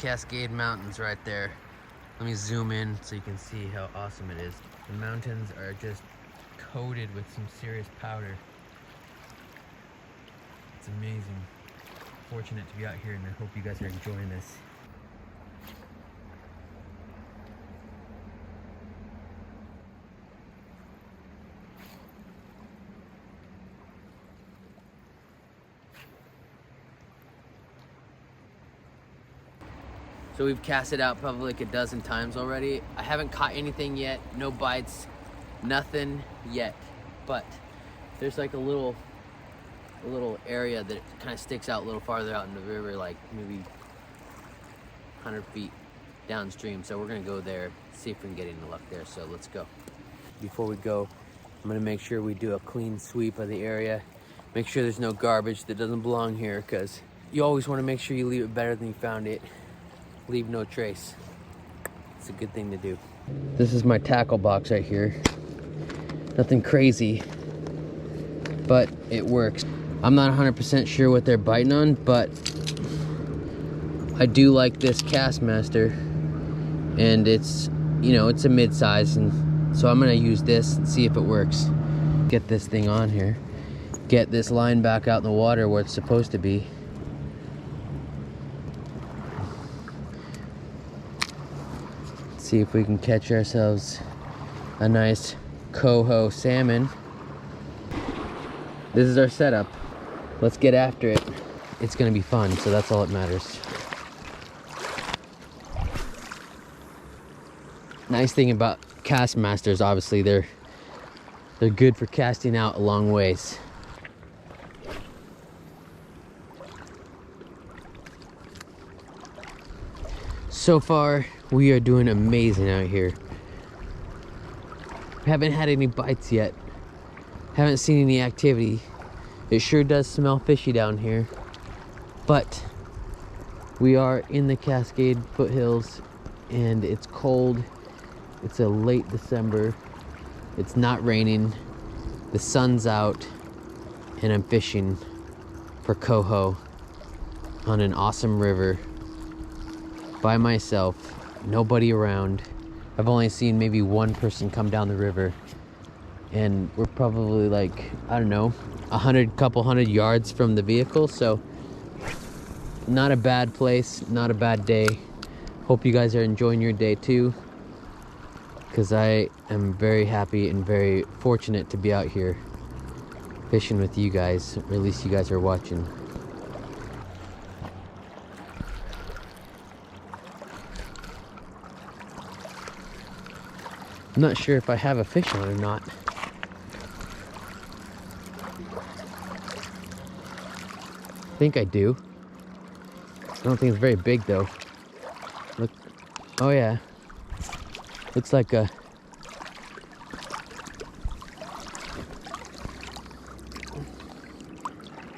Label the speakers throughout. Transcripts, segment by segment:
Speaker 1: Cascade Mountains right there. Let me zoom in so you can see how awesome it is. The mountains are just coated with some serious powder. It's amazing. Fortunate to be out here, and I hope you guys are enjoying this. So we've cast it out probably like a dozen times already. I haven't caught anything yet, no bites, nothing yet. But there's like a little area that kind of sticks out a little farther out in the river, like maybe 100 feet downstream. So we're gonna go there, see if we can get any luck there. So let's go. Before we go, I'm gonna make sure we do a clean sweep of the area. Make sure there's no garbage that doesn't belong here, because you always wanna make sure you leave it better than you found it. Leave no trace. It's a good thing to do. This is my tackle box right here. Nothing crazy, but it works. I'm not 100% sure what they're biting on, but I do like this Castmaster, and it's, you know, it's a mid-size, and so I'm gonna use this and see if it works. Get this thing on here. Get this line back out in the water where it's supposed to be. See if we can catch ourselves a nice Coho salmon. This is our setup. Let's get after it. It's gonna be fun, so that's all that matters. Nice thing about Castmasters, obviously, they're good for casting out a long ways. So far, we are doing amazing out here. Haven't had any bites yet. Haven't seen any activity. It sure does smell fishy down here. But we are in the Cascade foothills, and it's cold. It's a late December. It's not raining. The sun's out, and I'm fishing for coho on an awesome river by myself, nobody around. I've only seen maybe one person come down the river, and we're probably like, I don't know, couple hundred yards from the vehicle. So not a bad place, not a bad day. Hope you guys are enjoying your day too, because I am very happy and very fortunate to be out here fishing with you guys, or at least you guys are watching. I'm not sure if I have a fish on or not. I think I do. I don't think it's very big though. Look, oh yeah. Looks like a...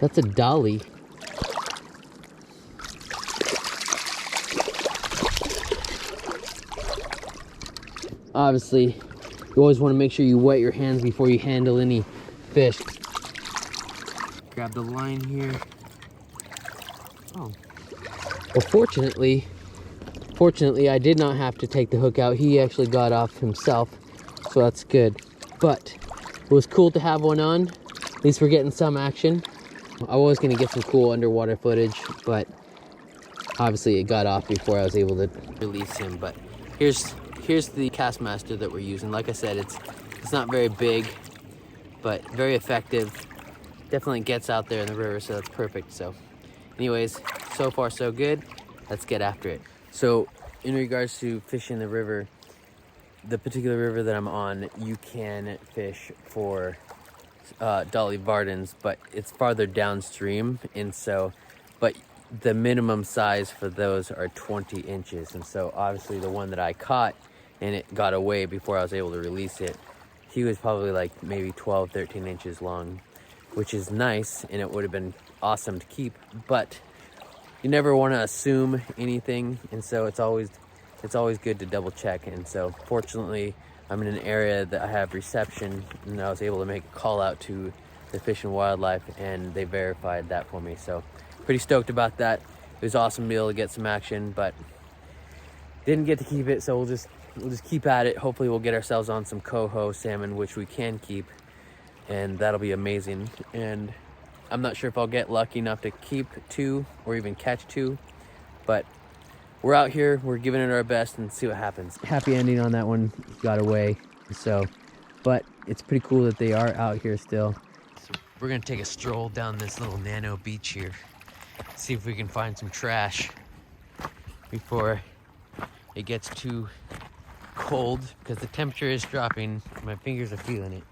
Speaker 1: That's a dolly. Obviously, you always want to make sure you wet your hands before you handle any fish. Grab the line here. Oh. Well, fortunately, I did not have to take the hook out. He actually got off himself, so that's good. But it was cool to have one on. At least we're getting some action. I was going to get some cool underwater footage, but obviously it got off before I was able to release him. But here's the Castmaster that we're using. Like I said, it's not very big, but very effective. Definitely gets out there in the river, so that's perfect. So anyways, so far so good. Let's get after it. So in regards to fishing the river, the particular river that I'm on, you can fish for Dolly Vardens, but it's farther downstream, and so, but the minimum size for those are 20 inches. And so obviously the one that I caught and it got away before I was able to release it, he was probably like maybe 12, 13 inches long, which is nice, and it would have been awesome to keep, but you never want to assume anything, and so it's always good to double check. And so fortunately, I'm in an area that I have reception, and I was able to make a call out to the Fish and Wildlife, and they verified that for me. So pretty stoked about that. It was awesome to be able to get some action, but didn't get to keep it, so we'll just keep at it. Hopefully we'll get ourselves on some coho salmon, which we can keep, and that'll be amazing. And I'm not sure if I'll get lucky enough to keep 2 or even catch 2, but we're out here, we're giving it our best and see what happens. Happy ending on that one, got away. So, but it's pretty cool that they are out here still. So we're gonna take a stroll down this little nano beach here, see if we can find some trash before it gets too cold, because the temperature is dropping. My fingers are feeling it.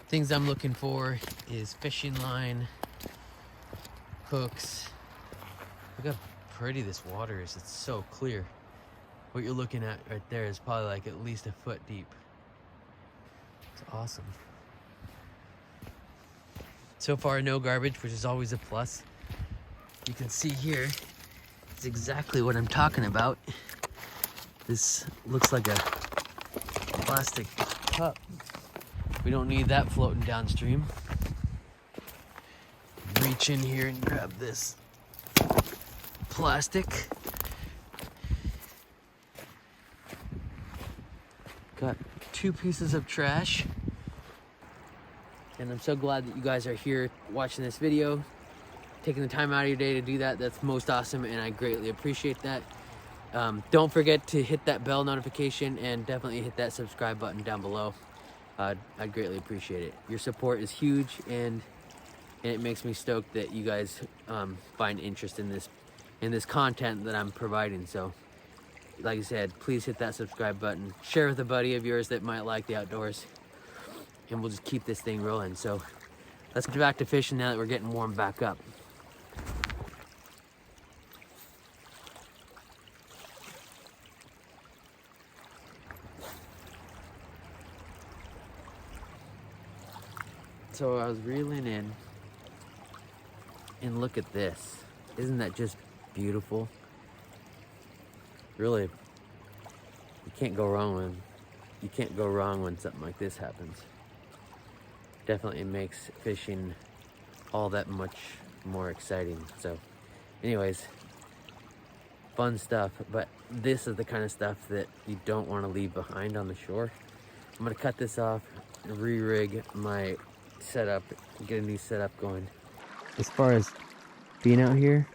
Speaker 1: Things I'm looking for is fishing line, hooks. Look how pretty this water is. It's so clear. What you're looking at right there is probably like at least a foot deep. It's awesome. So far, no garbage, which is always a plus. You can see here, it's exactly what I'm talking about. This looks like a plastic cup. We don't need that floating downstream. Reach in here and grab this plastic. Got 2 pieces of trash. And I'm so glad that you guys are here watching this video, taking the time out of your day to do that. That's most awesome, and I greatly appreciate that. Don't forget to hit that bell notification and definitely hit that subscribe button down below. I'd greatly appreciate it. Your support is huge, and it makes me stoked that you guys find interest in this content that I'm providing. So, like I said, please hit that subscribe button. Share with a buddy of yours that might like the outdoors, and we'll just keep this thing rolling. So, let's get back to fishing now that we're getting warmed back up. So I was reeling in, and look at this. Isn't that just beautiful? Really, you can't go wrong when something like this happens. Definitely makes fishing all that much more exciting. So anyways, fun stuff, but this is the kind of stuff that you don't want to leave behind on the shore. I'm gonna cut this off and re-rig my setup, get a new setup going. As far as being out here,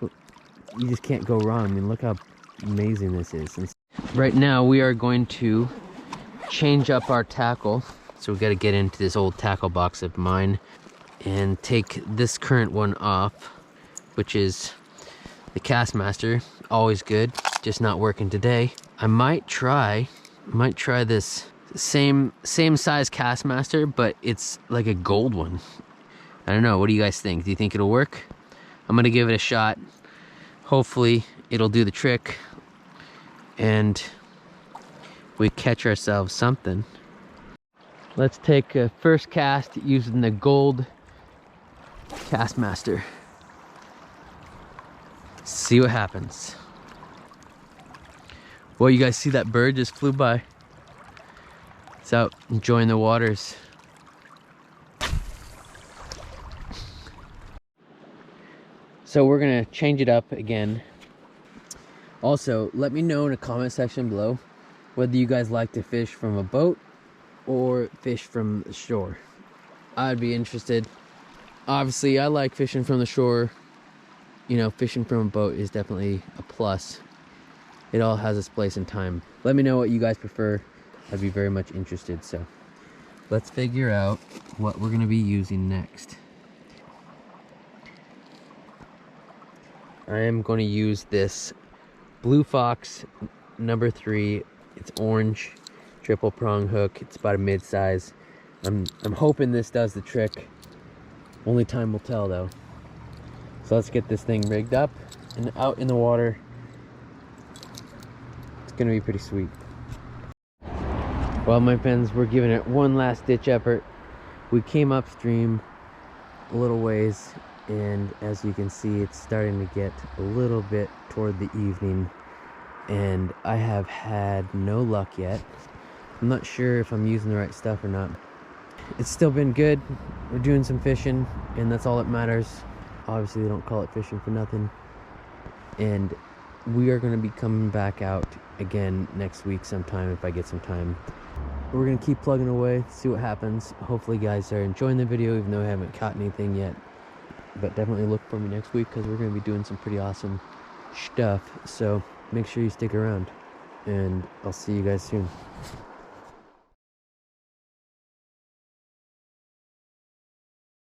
Speaker 1: you just can't go wrong. I mean, look how amazing this is. And right now we are going to change up our tackle. So we got to get into this old tackle box of mine and take this current one off, which is the Castmaster. Always good, just not working today. I might try this same size Castmaster, but it's like a gold one. I don't know, what do you guys think? Do you think it'll work? I'm gonna give it a shot. Hopefully it'll do the trick and we catch ourselves something. Let's take a first cast using the gold Castmaster. See what happens. Well, you guys see that bird just flew by? It's out enjoying the waters. So we're gonna change it up again. Also, let me know in the comment section below whether you guys like to fish from a boat or fish from the shore. I'd be interested. Obviously, I like fishing from the shore. You know, fishing from a boat is definitely a plus. It all has its place and time. Let me know what you guys prefer. I'd be very much interested. So let's figure out what we're gonna be using next. I am going to use this Blue Fox number 3. It's orange, triple prong hook. It's about a mid-size. I'm hoping this does the trick. Only time will tell though. So let's get this thing rigged up and out in the water. It's gonna be pretty sweet. Well, my friends, we're giving it one last ditch effort. We came upstream a little ways, and as you can see, it's starting to get a little bit toward the evening, and I have had no luck yet. I'm not sure if I'm using the right stuff or not. It's still been good. We're doing some fishing, and that's all that matters. Obviously, they don't call it fishing for nothing. And we are going to be coming back out again next week sometime if I get some time. We're going to keep plugging away, see what happens. Hopefully you guys are enjoying the video, even though I haven't caught anything yet. But definitely look for me next week, because we're going to be doing some pretty awesome stuff. So make sure you stick around, and I'll see you guys soon.